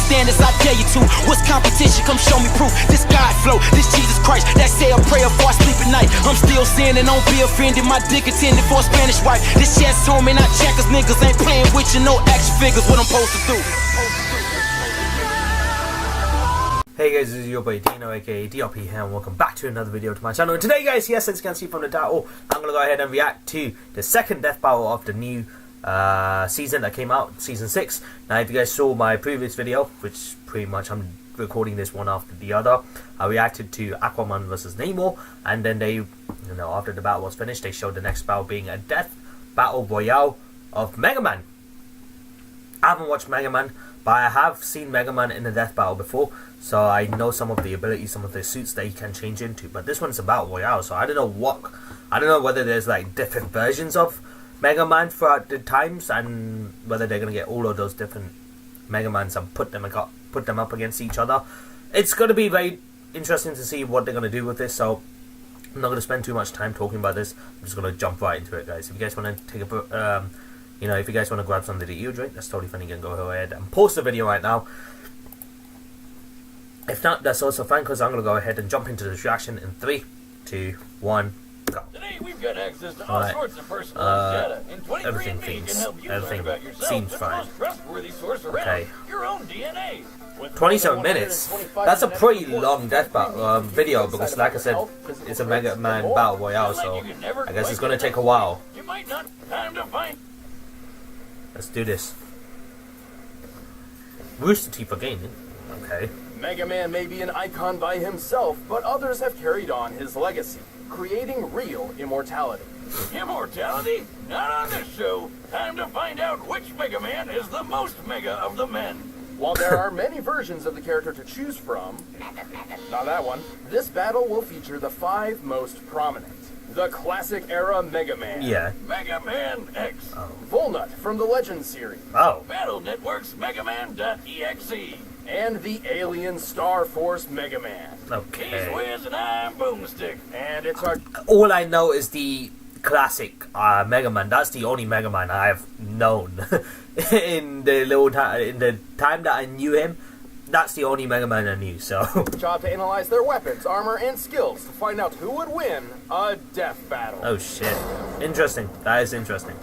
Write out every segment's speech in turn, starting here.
standards, I dare you to. What's competition? Come show me proof. This God flow, this Jesus Christ. That say a prayer before I sleep at night. I'm still sinning, don't be offended. My dick intended for a Spanish wife. This chest home and I checkers, niggas ain't playing with you. No action figures, what I'm supposed to do. Hey guys, this is your boy Dino aka DRP here, and welcome back to another video to my channel. And today guys, yes, as you can see from the title, I'm going to go ahead and react to the second death battle of the new season that came out, season 6. Now if you guys saw my previous video, which pretty much I'm recording this one after the other, I reacted to Aquaman vs Namor, and then they, after the battle was finished, they showed the next battle being a death battle royale of Mega Man. I haven't watched Mega Man, but I have seen Mega Man in a death battle before, so I know some of the abilities, some of the suits that he can change into. But this one's a battle royale, so I don't know whether there's like different versions of Mega Man throughout the times, and whether they're gonna get all of those different Mega Mans and put them up against each other. It's gonna be very interesting to see what they're gonna do with this. So I'm not gonna spend too much time talking about this. I'm just gonna jump right into it, guys. If you guys want to take a if you guys want to grab something to eat or drink, that's totally fine. You can go ahead and pause the video right now. If not, that's also fine, because I'm going to go ahead and jump into this reaction in 3, 2, 1, go. Today we've got access to all sorts of personal data. In 23andMe can help you learn about yourself. Seems fine. Most trustworthy source around, okay. Your own DNA. 27 minutes. That's a pretty long death battle video, because like I said, it's a Mega Man battle royale, so I guess it's going to take a while. You might not time to find. Let's do this. Rooster Teeth again. Okay. Mega Man may be an icon by himself, but others have carried on his legacy, creating real immortality. Immortality? Not on this show. Time to find out which Mega Man is the most mega of the men. While there are many versions of the character to choose from, not that one, this battle will feature the 5 most prominent. The classic era Mega Man. Yeah. MEGAMAN.EXE. Oh. Volnut from the Legends series. Oh. Battle Network's MEGAMAN.EXE. And the Alien Star Force Mega Man. Okay. He's Wiz and I'm Boomstick. And it's our... All I know is the classic Mega Man. That's the only Mega Man I have known. in the time that I knew him, that's the only Mega Man I knew, so... job to analyze their weapons, armor, and skills to find out who would win a death battle. Oh shit. Interesting. That is interesting.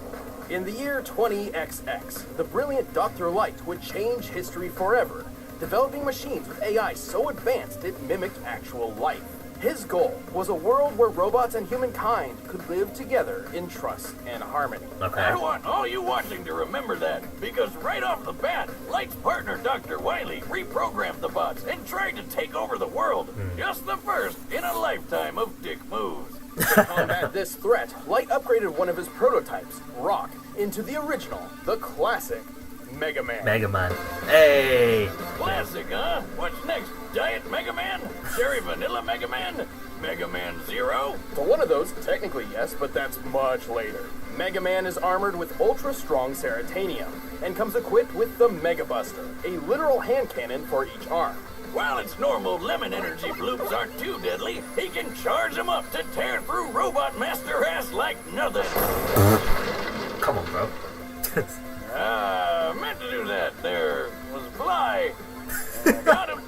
In the year 20XX, the brilliant Dr. Light would change history forever, developing machines with AI so advanced it mimicked actual life. His goal was a world where robots and humankind could live together in trust and harmony. Okay. I want all you watching to remember that, because right off the bat, Light's partner Dr. Wily reprogrammed the bots and tried to take over the world. Just the first in a lifetime of dick moves. To combat this threat, Light upgraded one of his prototypes, Rock, into the original, the classic Mega Man. Mega Man. Hey! Classic, huh? What's next? Diet Mega Man? Cherry Vanilla Mega Man? Mega Man Zero? For one of those, technically yes, but that's much later. Mega Man is armored with ultra-strong Ceratanium, and comes equipped with the Mega Buster, a literal hand cannon for each arm. While its normal lemon energy bloops aren't too deadly, he can charge them up to tear through Robot Master ass like nothing. Come on, bro. Meant to do that. There was a fly. Got him.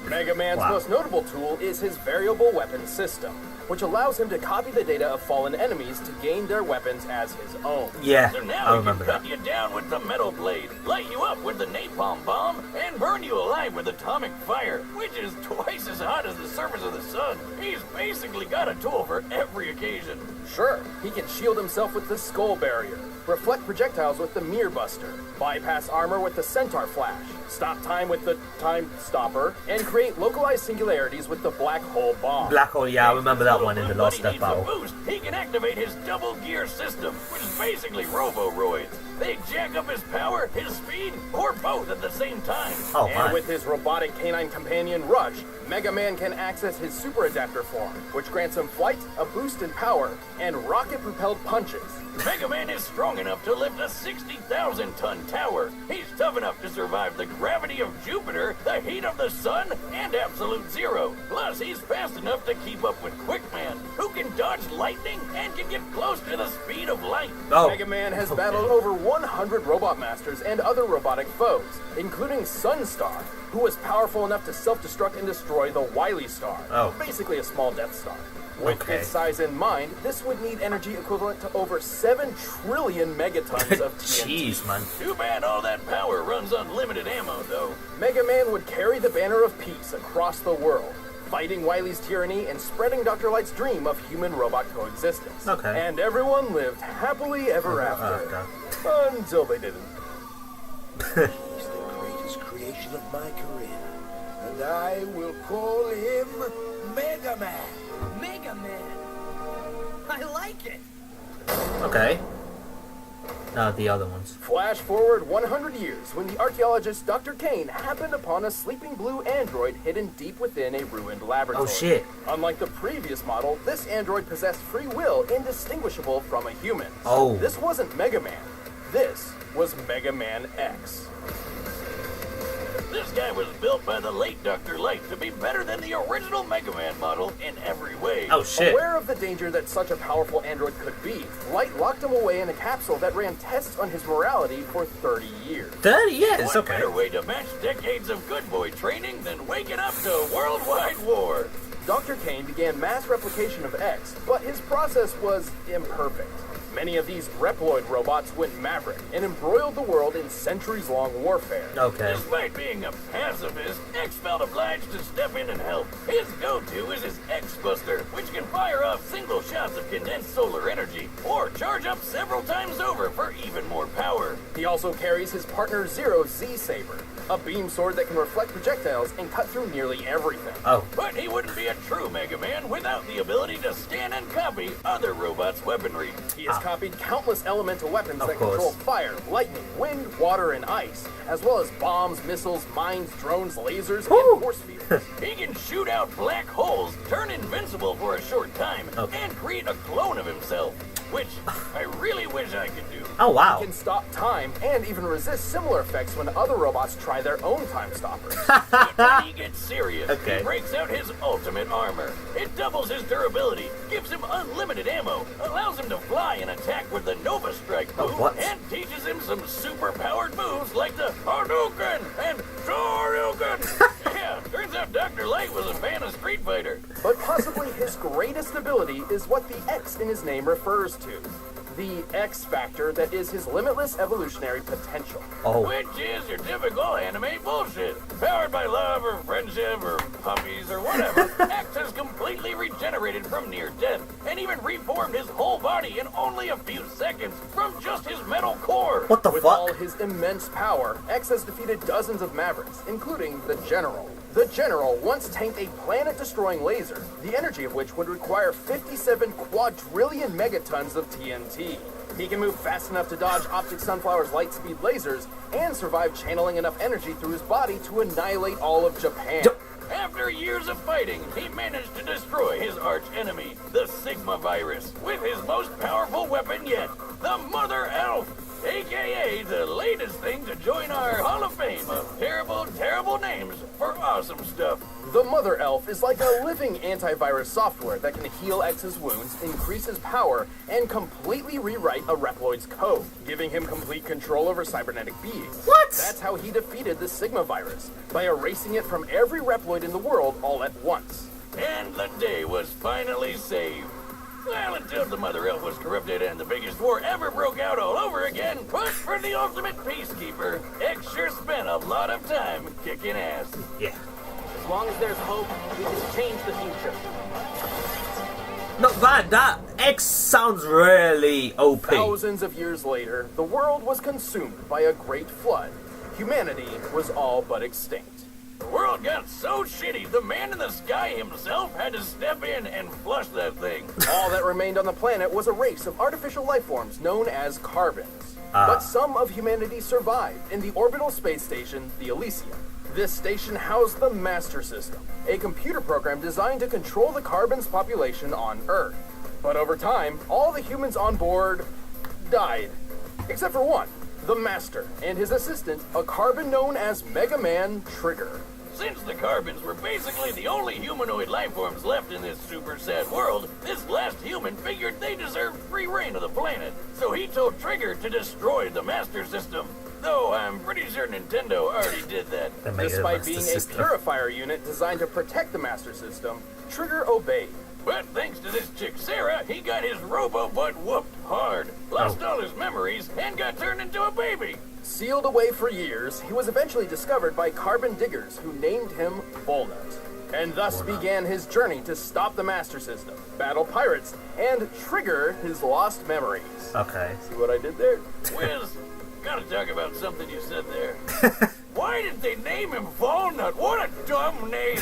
Mega Man's most notable tool is his variable weapon system, which allows him to copy the data of fallen enemies to gain their weapons as his own. Yeah, So I now he remember can cut that. you down with the metal blade, light you up with the napalm bomb, and burn you alive with atomic fire, which is twice as hot as the surface of the sun. He's basically got a tool for every occasion. Sure, he can shield himself with the Skull Barrier, reflect projectiles with the Mirror Buster, bypass armor with the Centaur Flash, stop time with the Time Stopper, and create localized singularities with the Black Hole Bomb. Black Hole, yeah, I remember that one in the last death battle. Boost, he can activate his double gear system, which is basically Robo-Roids. They jack up his power, his speed, or both at the same time. Oh, And my. with his robotic canine companion Rush, Mega Man can access his Super Adapter form, which grants him flight, a boost in power, and rocket-propelled punches. Mega Man is strong enough to lift a 60,000-ton tower. He's tough enough to survive the gravity of Jupiter, the heat of the sun, and absolute zero. Plus, he's fast enough to keep up with Quickman, who can dodge lightning and can get close to the speed of light. Oh. Mega Man has battled over 100 robot masters and other robotic foes, including Sunstar, who was powerful enough to self-destruct and destroy the Wily Star, basically a small Death Star. With its size in mind, this would need energy equivalent to over 7 trillion megatons of TNT. Jeez, man. Too bad all that power runs on limited ammo, though. Mega Man would carry the banner of peace across the world, fighting Wily's tyranny and spreading Dr. Light's dream of human-robot coexistence. And everyone lived happily ever after. Until they didn't. He's the greatest creation of my career, and I will call him Mega Man. Mega Man. I like it. Okay. The other ones. Flash forward 100 years when the archaeologist Dr. Kane happened upon a sleeping blue android hidden deep within a ruined laboratory. Oh shit. Unlike the previous model, this android possessed free will indistinguishable from a human. Oh. This wasn't Mega Man. This was MEGAMAN.EXE. This guy was built by the late Dr. Light to be better than the original Mega Man model in every way. Oh shit. Aware of the danger that such a powerful android could be, Light locked him away in a capsule that ran tests on his morality for 30 years. 30 years? What Okay. better way to match decades of good boy training than waking up to worldwide war? Dr. Kane began mass replication of X, but his process was imperfect. Many of these Reploid robots went maverick and embroiled the world in centuries-long warfare. Okay. Despite being a pacifist, X felt obliged to step in and help. His go-to is his X-Buster, which can fire off single shots of condensed solar energy, or charge up several times over for even more power. He also carries his partner Zero's Z-Saber, a beam sword that can reflect projectiles and cut through nearly everything. Oh. But he wouldn't be a true Mega Man without the ability to scan and copy other robots' weaponry. He has copied countless elemental weapons that course. control fire, lightning, wind, water, and ice, as well as bombs, missiles, mines, drones, lasers, and force fields. He can shoot out black holes, turn invincible for a short time, and create a clone of himself, which I really wish I could do. Oh wow. He can stop time and even resist similar effects when other robots try their own time stoppers. But when he gets serious, Okay. he breaks out his ultimate armor. It doubles his durability, gives him unlimited ammo, allows him to fly and attack with the Nova Strike move, what? and teaches him some super-powered moves like the Hadouken and Shoryuken. Yeah, turns out Dr. Light was a fan of Street Fighter. But possibly his greatest ability is what the X in his name refers to. The X factor that is his limitless evolutionary potential. Oh. Which is your typical anime bullshit. Powered by love or friendship or puppies or whatever, X has completely regenerated from near death and even reformed his whole body in only a few seconds from just his metal core. What the With fuck? all his immense power, X has defeated dozens of Mavericks, including the General. The General once tanked a planet-destroying laser, the energy of which would require 57 quadrillion megatons of TNT. He can move fast enough to dodge Optic Sunflower's light-speed lasers and survive channeling enough energy through his body to annihilate all of Japan. After years of fighting, he managed to destroy his arch-enemy, the Sigma virus, with his most powerful weapon yet, the Mother Elf, aka the latest thing to join our Hall of Fame of terrible, terrible names for awesome stuff. The Mother Elf is like a living antivirus software that can heal X's wounds, increase his power, and completely rewrite a Reploid's code, giving him complete control over cybernetic beings. What? That's how he defeated the Sigma virus, by erasing it from every Reploid in the world all at once. And the day was finally saved. Well, until the Mother Elf was corrupted and the biggest war ever broke out all over again, but for the ultimate peacekeeper, X sure spent a lot of time kicking ass. Yeah. As long as there's hope, we can change the future. Not bad. That X sounds really OP. Thousands of years later, the world was consumed by a great flood. Humanity was all but extinct. The world got so shitty, the man in the sky himself had to step in and flush that thing. All that remained on the planet was a race of artificial life forms known as carbons. But some of humanity survived in the orbital space station, the Elysium. This station housed the Master System, a computer program designed to control the carbons' population on Earth. But over time, all the humans on board died. Except for one, the Master, and his assistant, a carbon known as Mega Man Trigger. Since the Carbons were basically the only humanoid life forms left in this super sad world, this last human figured they deserved free reign of the planet. So he told Trigger to destroy the Master System. Though I'm pretty sure Nintendo already did that. Despite being a purifier unit designed to protect the Master System, Trigger obeyed. But thanks to this chick Sarah, he got his robo-butt whooped hard, lost all his memories, and got turned into a baby. Sealed away for years, he was eventually discovered by carbon diggers who named him Volnut, and thus began his journey to stop the Master System, battle pirates, and trigger his lost memories. Okay. See what I did there? Wiz, gotta talk about something you said there. Why did they name him Volnut? What a dumb name!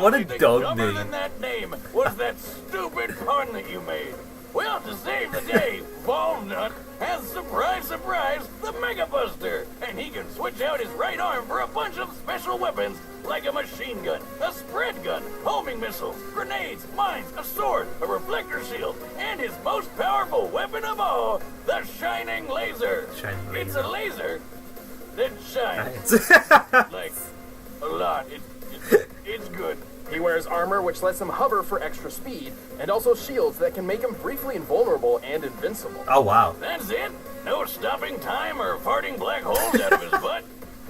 What a dumb dumber name. than that name was that stupid pun that you made. Well, to save the day, Volnut has, surprise, surprise, the Mega Buster, and he can switch out his right arm for a bunch of special weapons like a machine gun, a spread gun, homing missiles, grenades, mines, a sword, a reflector shield, and his most powerful weapon of all, the Shining Laser. It's a laser that shines like a lot. It's good. He wears armor which lets him hover for extra speed, and also shields that can make him briefly invulnerable and invincible. Oh, wow. That's it? No stopping time or farting black holes out of his butt?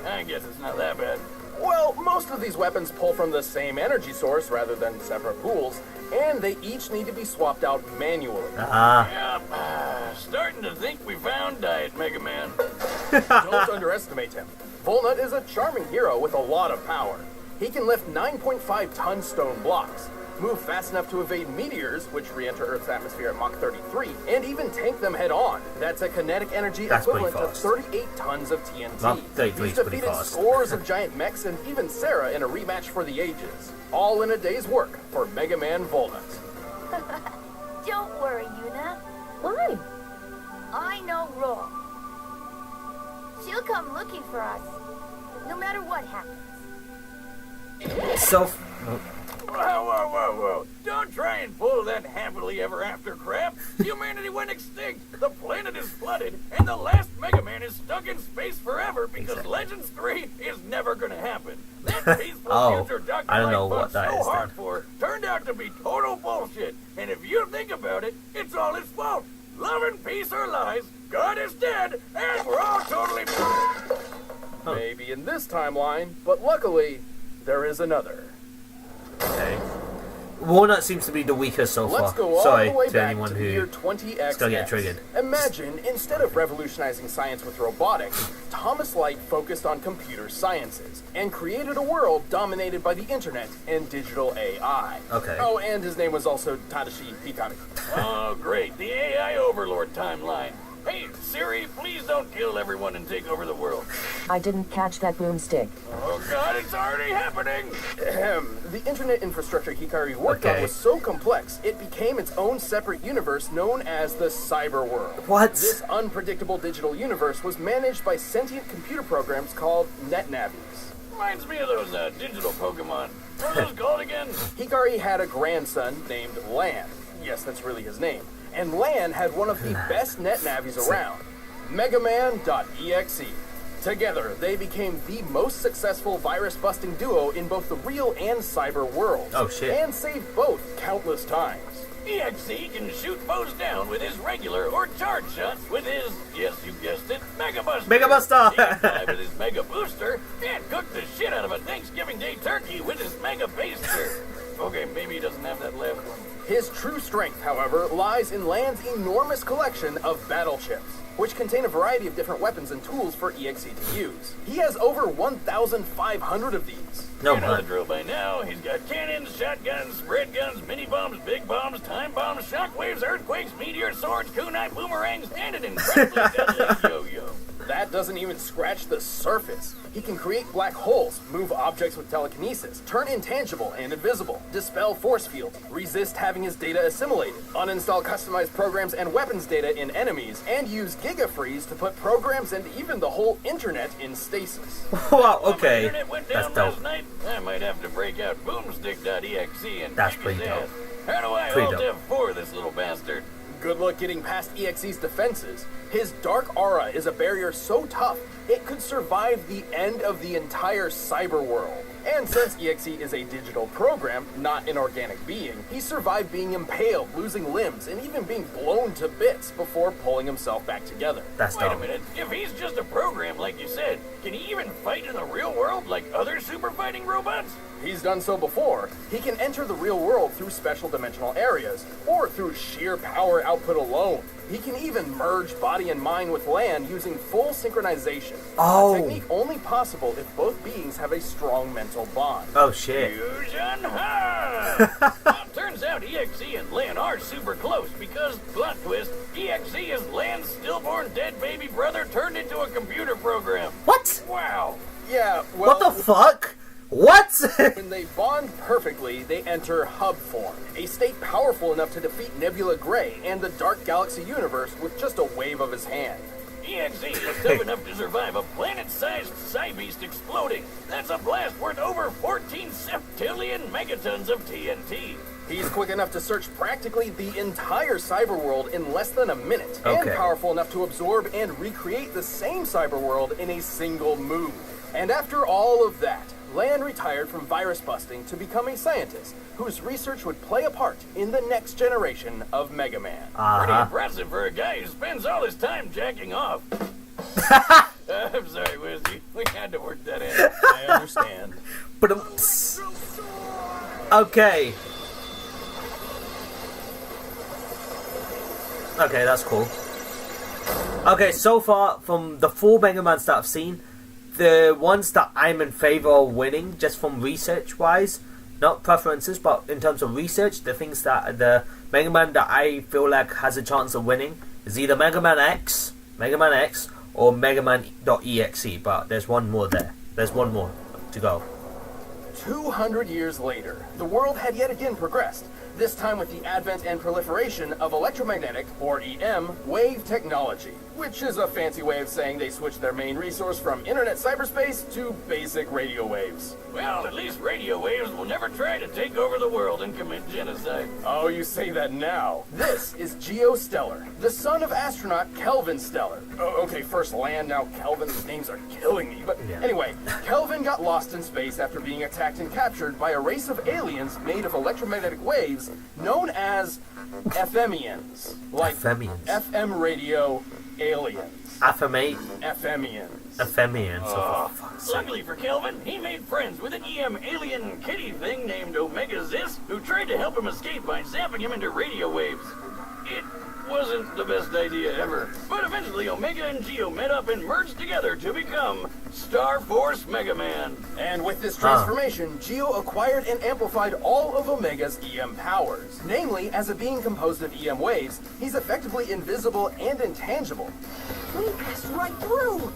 I guess it's not that bad. Well, most of these weapons pull from the same energy source rather than separate pools, and they each need to be swapped out manually. Yep, starting to think we found Diet Mega Man. Don't underestimate him. Volnut is a charming hero with a lot of power. He can lift 9.5-ton stone blocks, move fast enough to evade meteors, which re-enter Earth's atmosphere at Mach 33, and even tank them head-on. That's a kinetic energy equivalent to 38 tons of TNT. Mach 33 He's is pretty defeated fast. scores of giant mechs and even Sarah in a rematch for the ages. All in a day's work for Mega Man Volnut. Don't worry, Yuna. Why? I know Roll. She'll come looking for us, no matter what happens. Whoa. Don't try and pull that happily ever after crap. Humanity went extinct, the planet is flooded, and the last Mega Man is stuck in space forever because Legends 3 is never gonna happen. That peaceful future Dr. I don't know Light what fought that so is hard then. for turned out to be total bullshit. And if you think about it, it's all his fault. Love and peace are lies, God is dead, and we're all totally... Maybe in this timeline, but luckily, there is another. Okay. Walnut seems to be the weakest so far. Let's go all Sorry the way to back anyone to the year who 20XX. still get triggered. Imagine, instead of revolutionizing science with robotics, Thomas Light focused on computer sciences and created a world dominated by the internet and digital AI. Okay. Oh, and his name was also Tadashi Hikari. Oh, great. The AI Overlord timeline. Hey, Siri, please don't kill everyone and take over the world. I didn't catch that boomstick. Oh, God, it's already happening. The internet infrastructure Hikari worked on was so complex, it became its own separate universe known as the cyber world. What? This unpredictable digital universe was managed by sentient computer programs called NetNavies. Reminds me of those digital Pokemon. What are those called again? Hikari had a grandson named Lan. Yes, that's really his name. And Lan had one of the best NetNavies around, MEGAMAN.EXE. Together, they became the most successful virus-busting duo in both the real and cyber worlds. Oh, shit. And saved both countless times. EXE can shoot foes down with his regular or charge shots with his, yes, you guessed it, Mega Buster. Mega Buster! He can fly with his Mega Booster and cook the shit out of a Thanksgiving Day turkey with his Mega Baster. Okay, maybe he doesn't have that left one. His true strength, however, lies in Lan's enormous collection of battle chips, which contain a variety of different weapons and tools for EXE to use. He has over 1,500 of these. No, You know the man. drill by now. He's got cannons, shotguns, spread guns, mini bombs, big bombs, time bombs, shockwaves, earthquakes, meteor swords, kunai boomerangs, and an incredibly deadly yo-yo. That doesn't even scratch the surface. He can create black holes, move objects with telekinesis, turn intangible and invisible, dispel force fields, resist having his data assimilated, uninstall customized programs and weapons data in enemies, and use GigaFreeze to put programs and even the whole internet in stasis. Wow, My okay. internet went That's down dope. last night. I might have to break out boomstick.exe and That's kick pretty his dope. ass. How do I Pretty alt dope. F4 this little bastard? Good luck getting past EXE's defenses. His dark aura is a barrier so tough, it could survive the end of the entire cyber world. And since EXE is a digital program, not an organic being, he survived being impaled, losing limbs, and even being blown to bits before pulling himself back together. That's Wait a dumb. minute, if he's just a program like you said, can he even fight in the real world like other super fighting robots? He's done so before. He can enter the real world through special dimensional areas, or through sheer power output alone. He can even merge body and mind with land using full synchronization. Oh. A technique only possible if both beings have a strong mental bond. Oh shit. Fusion high! Well, turns out EXE and Lan are super close because, plot twist, EXE is Lan's stillborn dead baby brother turned into a computer program. What? Wow. Yeah, well... What the fuck? What? When they bond perfectly, they enter hub form, a state powerful enough to defeat Nebula Gray and the Dark Galaxy universe with just a wave of his hand. EXE is tough enough to survive a planet-sized Psybeast exploding. That's a blast worth over 14 septillion megatons of TNT. He's quick enough to search practically the entire cyberworld in less than a minute, and Okay. powerful enough to absorb and recreate the same cyberworld in a single move. And after all of that, Lan retired from virus busting to become a scientist whose research would play a part in the next generation of Mega Man. Pretty Uh-huh. impressive for a guy who spends all his time jacking off. I'm sorry, Wizzy. We had to work that in. I understand. But okay. Okay, that's cool. Okay, so far from the 4 Mega Mans that I've seen, the ones that I'm in favor of winning, just from research wise, not preferences, but in terms of research, the things that the Mega Man that I feel like has a chance of winning is either MEGAMAN.EXE, or MEGAMAN.EXE, but there's one more there. There's one more to go. 200 years later, the world had yet again progressed, this time with the advent and proliferation of electromagnetic, or EM, wave technology, which is a fancy way of saying they switched their main resource from internet cyberspace to basic radio waves. Well, at least radio waves will never try to take over the world and commit genocide. Oh, you say that now. This is Geo Stellar, the son of astronaut Kelvin Stellar. Oh, okay, first Lan, now Kelvin. These names are killing me. But Yeah. anyway, Kelvin got lost in space after being attacked and captured by a race of aliens made of electromagnetic waves known as FMians. Like Femians. FM radio aliens. Femians. FMians. Oh, fuck's sake. Luckily for Kelvin, he made friends with an EM alien kitty thing named MEGAMAN.EXE, who tried to help him escape by zapping him into radio waves. It wasn't the best idea ever, but eventually Omega and Geo met up and merged together to become Star Force Mega Man. And with this transformation, Geo acquired and amplified all of Omega's EM powers. Namely, as a being composed of EM waves, he's effectively invisible and intangible. We passed right through.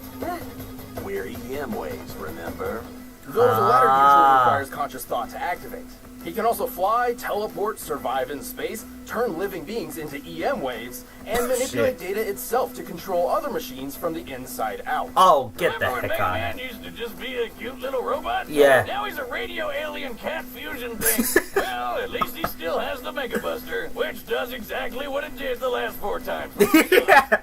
We're EM waves, remember? Though the latter usually requires conscious thought to activate. He can also fly, teleport, survive in space, turn living beings into EM waves, and manipulate data itself to control other machines from the inside out. Oh, get the Remember when heck Mega out Man of here. used to just be a cute little robot? Yeah. Now he's a radio alien cat fusion thing. Well, at least he still has the Mega Buster, which does exactly what it did the last 4 times.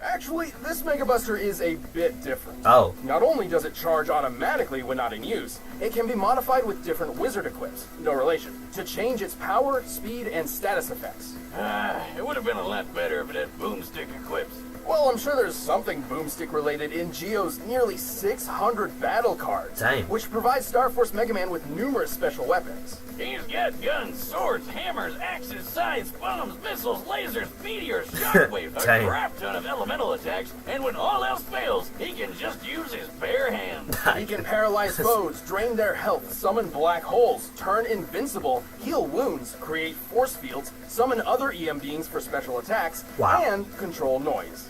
Actually, this Mega Buster is a bit different. Oh. Not only does it charge automatically when not in use, it can be modified with different wizard equips, no relation, to change its power, speed, and status effects. It would have been a lot better if it had boomstick equips. Well, I'm sure there's something boomstick related in Geo's nearly 600 battle cards, Dang. which provides Star Force Mega Man with numerous special weapons. He's got guns, swords, hammers, axes, scythes, bombs, missiles, lasers, meteors, shockwaves, a Dang. crap ton of elemental attacks, and when all else fails, he can just use his bare hands. He can paralyze foes, drain their health, summon black holes, turn invincible, heal wounds, create force fields, summon other EM beings for special attacks, Wow. and control noise.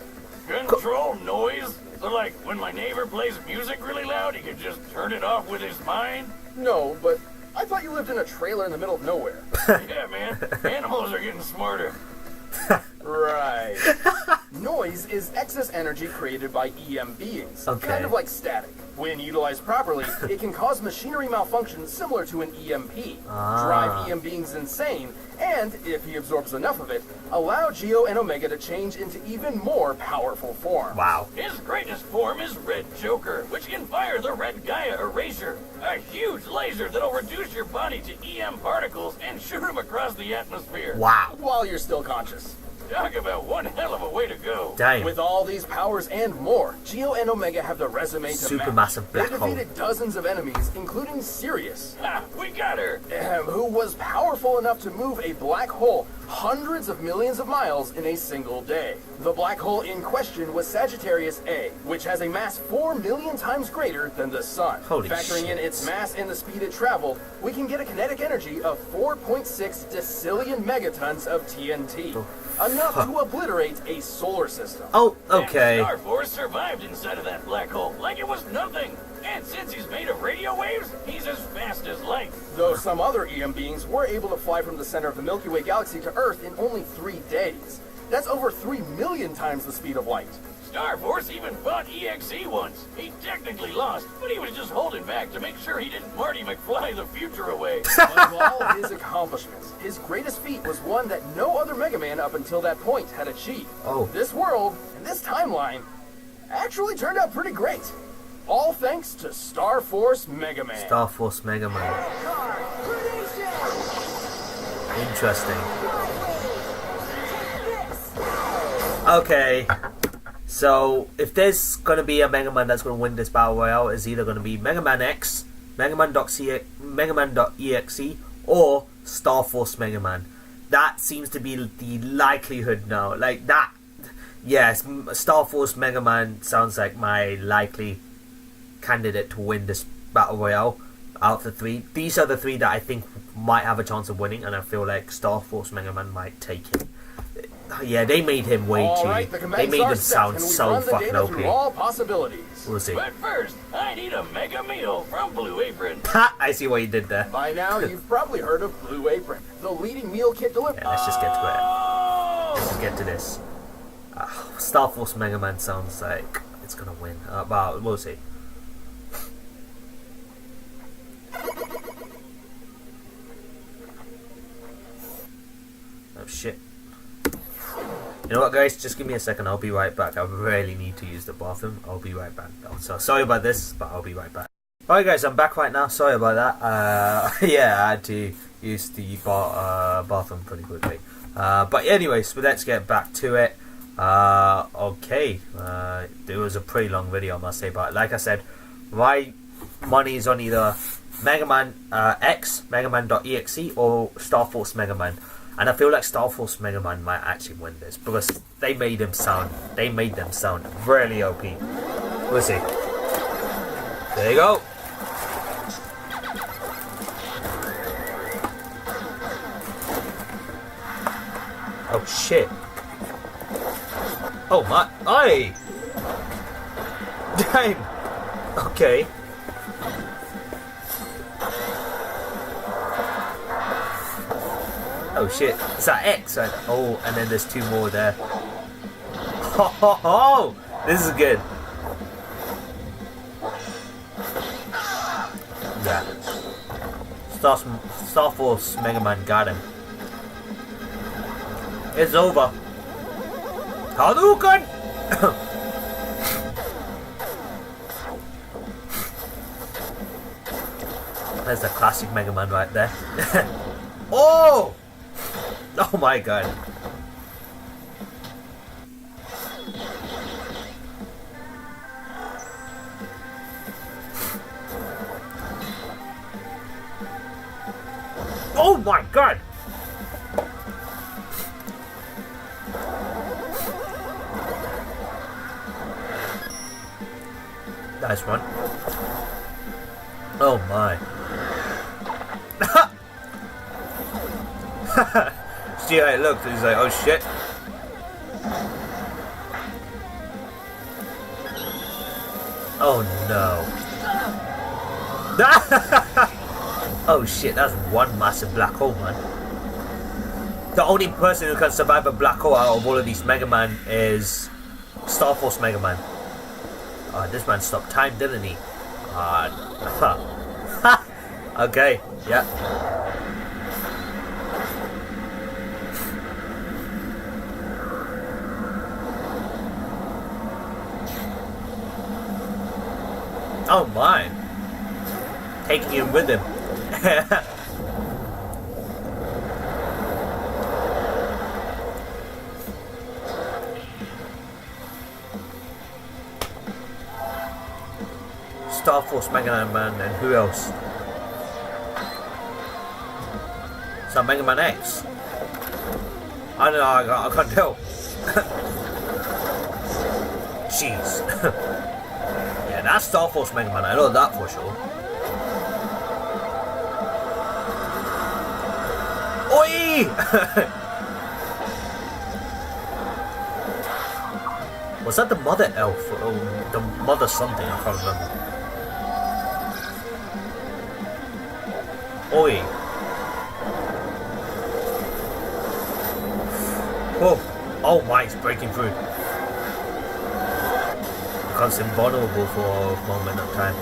Control noise? So like, when my neighbor plays music really loud, he can just turn it off with his mind? No, but I thought you lived in a trailer in the middle of nowhere. Yeah, man. Animals are getting smarter. Right. Noise is excess energy created by EM beings, kind of like static. When utilized properly, it can cause machinery malfunction similar to an EMP, drive EM beings insane, and, if he absorbs enough of it, allow Geo and Omega to change into even more powerful forms. Wow. His greatest form is Red Joker, which can fire the Red Gaia Erasure, a huge laser that'll reduce your body to EM particles and shoot them across the atmosphere. Wow. While you're still conscious. Talk about one hell of a way to go. Damn. With all these powers and more, Geo and Omega have the resume to match. Supermassive black They hole. defeated dozens of enemies, including Sirius, Ah, we got her. who was powerful enough to move a black hole hundreds of millions of miles in a single day. The black hole in question was Sagittarius A, which has a mass 4 million times greater than the Sun. Holy Factoring shit. in its mass and the speed it traveled, we can get a kinetic energy of 4.6 decillion megatons of TNT. Enough to obliterate a solar system. Oh, okay. And Star Force survived inside of that black hole like it was nothing. And since he's made of radio waves, he's as fast as light. Though some other EM beings were able to fly from the center of the Milky Way galaxy to Earth in only 3 days. That's over 3 million times the speed of light. Star Force even fought EXE once. He technically lost, but he was just holding back to make sure he didn't Marty McFly the future away. But of all his accomplishments, his greatest feat was one that no other Mega Man up until that point had achieved. Oh. This world, and this timeline, actually turned out pretty great. All thanks to Star Force Mega Man. Star Force Mega Man. Interesting. Okay. So, if there's going to be a Mega Man that's going to win this Battle Royale, it's either going to be MEGAMAN.EXE, MEGAMAN.EXE, or Star Force Mega Man. That seems to be the likelihood now. Like that. Yes, Star Force Mega Man sounds like my likely candidate to win this Battle Royale out of the 3. These are the 3 that I think might have a chance of winning, and I feel like Star Force Mega Man might take it. Yeah, they made him way too. They made him sound so fucking OP. All possibilities. We'll see. But first, I need a mega meal from Blue Apron. Ha! I see what you did there. By now, you've probably heard of Blue Apron, the leading meal kit delivery. Yeah, let's just get to it. Oh! Let's just get to this. Star Force Mega Man sounds like it's gonna win. But we'll see. Oh shit. You know what, guys? Just give me a second. I'll be right back. I really need to use the bathroom. I'll be right back. So sorry about this, but I'll be right back. Alright, guys, I'm back right now. Sorry about that. Yeah, I had to use the bathroom pretty quickly. But anyways, so let's get back to it. Okay. It was a pretty long video, I must say. But like I said, my money is on either MEGAMAN.EXE, MEGAMAN.EXE, or Star Force Mega Man. And I feel like Star Force Mega Man might actually win this because they made them sound really OP. We'll see. There you go. Oh shit. Oh my, aye. Damn. Okay. Oh shit, is that X? Oh, and then there's 2 more there. Oh, this is good. Yeah. Star Force Mega Man got him. It's over. Hadouken! There's the classic Mega Man right there. Oh! Oh my god. Oh my god! Nice one. Oh my. See how it looked, he's like, oh shit. Oh no. Oh shit, that's one massive black hole, man. The only person who can survive a black hole out of all of these Mega Man is Star Force Mega Man. This man stopped time, didn't he? Okay, yeah. Oh my. Taking him with him. Star Force Mega Man, and who else? Is that MEGAMAN.EXE? I don't know, I can't tell. Jeez. Yeah, that's Star Force Mega Man, I know that for sure. Oi! Was that the mother elf? Or the mother something, I can't remember. Oi! Oh, oh my, it's breaking through. Becomes invulnerable for a moment of time.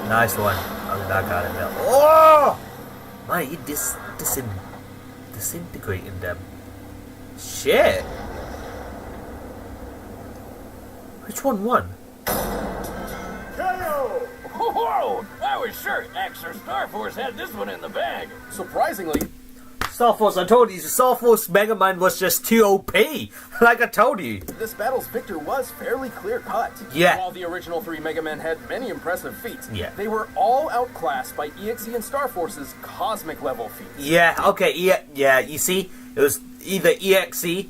Nice one. Oh, that got it there. Oh! My, it disintegrating them. Shit. Which one won? Whoa! I was sure X or Star Force had this one in the bag. Surprisingly, Star Force, I told you, Star Force Mega Man was just too OP. Like I told you. this battle's victor was fairly clear-cut. Yeah. While the original 3 Mega Men had many impressive feats, Yeah. they were all outclassed by EXE and Star Force's cosmic-level feats. Yeah, okay, yeah, you see, it was either EXE,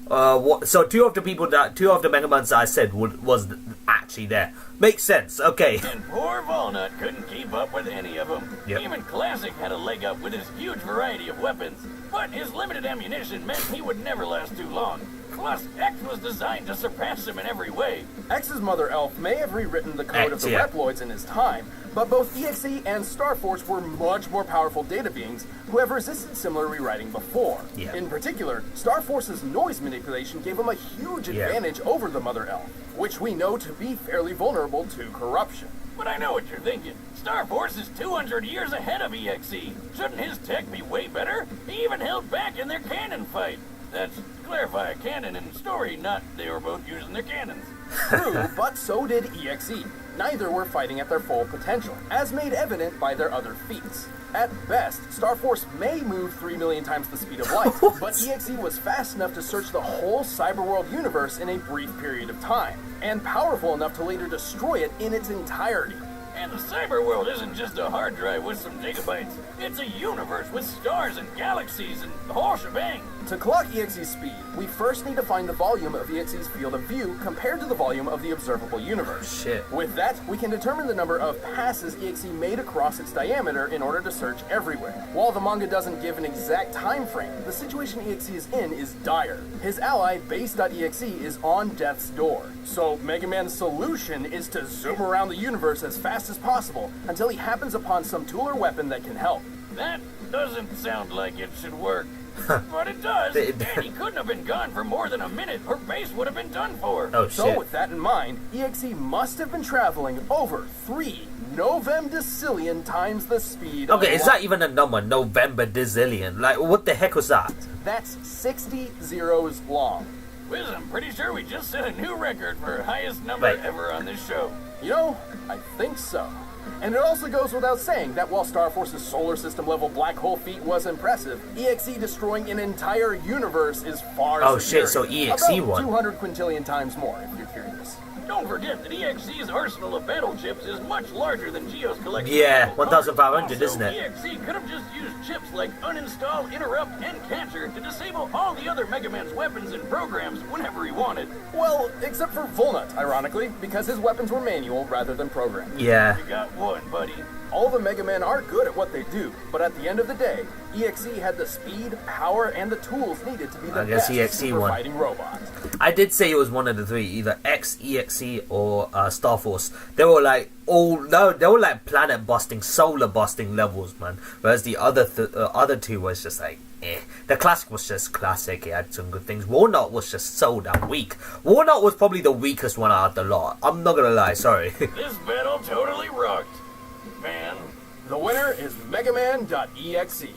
so two of the Mega Mans I said was actually there. Makes sense, okay. And poor Volnut couldn't keep up with any of them. Yep. Even Classic had a leg up with his huge variety of weapons, but his limited ammunition meant he would never last too long. Plus, X was designed to surpass him in every way. X's Mother Elf may have rewritten the code of the yeah. Reploids in his time, but both EXE and Star Force were much more powerful data beings who have resisted similar rewriting before. Yeah. In particular, Star Force's noise manipulation gave him a huge advantage over the Mother Elf, which we know to be fairly vulnerable to corruption. But I know what you're thinking. Star Force is 200 years ahead of EXE. Shouldn't his tech be way better? He even held back in their cannon fight. That's, to clarify, canon and story, not they were both using their cannons. True, but so did EXE. Neither were fighting at their full potential, as made evident by their other feats. At best, Star Force may move 3 million times the speed of light, but EXE was fast enough to search the whole cyberworld universe in a brief period of time, and powerful enough to later destroy it in its entirety. And the cyber world isn't just a hard drive with some gigabytes. It's a universe with stars and galaxies and the whole shebang. To clock EXE's speed, we first need to find the volume of EXE's field of view compared to the volume of the observable universe. Shit. With that, we can determine the number of passes EXE made across its diameter in order to search everywhere. While the manga doesn't give an exact time frame, the situation EXE is in is dire. His ally, Base.exe, is on death's door. So Mega Man's solution is to zoom around the universe as fast as possible until he happens upon some tool or weapon that can help. That doesn't sound like it should work. But it does, and he couldn't have been gone for more than a minute or Base would have been done for. Oh So shit. with that in mind, EXE must have been traveling over 3 Decillion times the speed of Okay, is light. that even a number? November Decillion? Like, what the heck was that? That's 60 zeros long. Wiz, I'm pretty sure we just set a new record for highest number Right. ever on this show. You know, I think so. And it also goes without saying that while Star Force's solar system level black hole feat was impressive, EXE destroying an entire universe is far Oh, superior. shit, so EXE About won. 200 quintillion times more, if you're curious. Don't forget that EXE's arsenal of battle chips is much larger than Geo's collection. Yeah, of battle 1,500, cards. isn't it? EXE could have just used chips like Uninstall, Interrupt, and Cancer to disable all the other Mega Man's weapons and programs whenever he wanted. Well, except for Volnut, ironically, because his weapons were manual rather than programmed. Yeah. You got one, buddy. All the Mega Men are good at what they do, but at the end of the day, EXE had the speed, power, and the tools needed to be the I guess best EXE super won. fighting robot. I did say it was one of the three, either X, EXE, or Star Force. They were like they were like planet busting, solar busting levels, man. Whereas the other two was just like eh. The classic was just classic. It had some good things. Walnut was just so damn weak. Walnut was probably the weakest one out of the lot. I'm not gonna lie, sorry. This battle totally rocked. Man. The winner is MEGAMAN.EXE.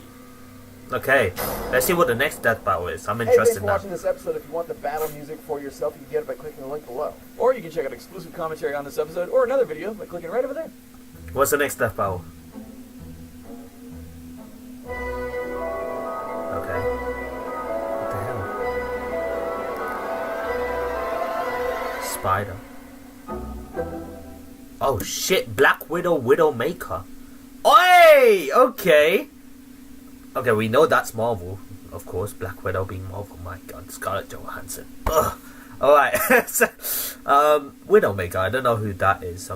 Okay, let's see what the next death battle is. I'm Hey, thanks interested for now. watching this episode. If you want the battle music for yourself, you can get it by clicking the link below. Or you can check out exclusive commentary on this episode or another video by clicking right over there. What's the next death battle? Okay. What the hell? Spider. Oh shit, Black Widow, Widowmaker. Oi! Okay. Okay, we know that's Marvel. Of course, Black Widow being Marvel. My god, Scarlett Johansson. Ugh. Alright. So, Widowmaker, I don't know who that is.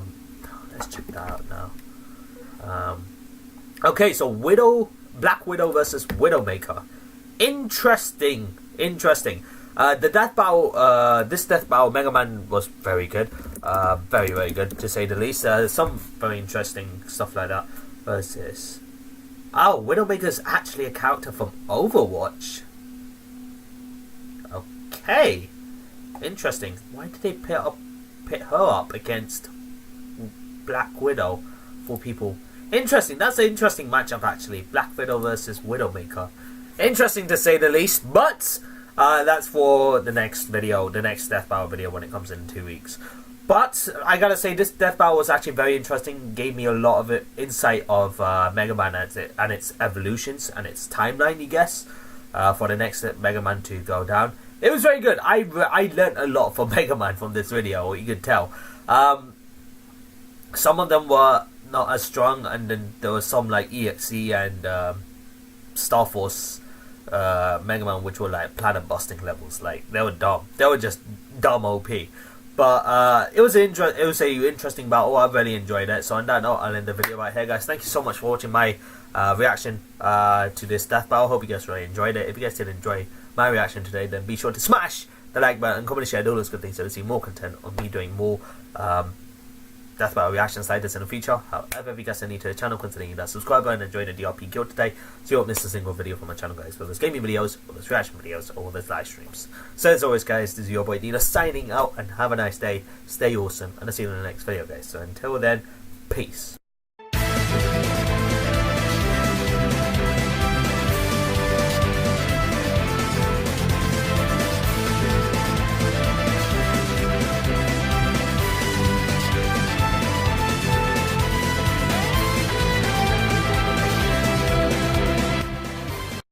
Let's check that out now. Okay, so Black Widow versus Widowmaker. Interesting. The death battle, this death battle, Mega Man was very good. Very, very good, to say the least. Some very interesting stuff like that. Versus... Oh, Widowmaker's actually a character from Overwatch. Okay. Interesting. Why did they pit her up against Black Widow for people? Interesting. That's an interesting matchup, actually. Black Widow versus Widowmaker. Interesting, to say the least. But that's for the next video, the next death battle video, when it comes in 2 weeks. But I gotta say, this death battle was actually very interesting. Gave me a lot of insight of Mega Man and its evolutions and its timeline, I guess, for the next Mega Man to go down. It was very good. I learned a lot from Mega Man from this video. You could tell. Some of them were not as strong, and then there was some like EXE and Star Force Mega Man, which were like planet busting levels. Like, they were dumb. They were just dumb OP. But it was a interesting battle. I really enjoyed it. So on that note, I'll end the video right here, guys. Thank you so much for watching my reaction to this death battle. Hope you guys really enjoyed it. If you guys did enjoy my reaction today, then be sure to smash the like button and comment and share all those good things so to see more content on me doing more death battle reactions like this in the future. However, if you guys are new to the channel, consider that subscribe button and join the DRP guild today so you won't miss a single video from my channel, guys. Whether it's gaming videos, or there's reaction videos, or there's live streams. So as always, guys, this is your boy Dino signing out, and have a nice day, stay awesome, and I'll see you in the next video, guys. So until then, peace.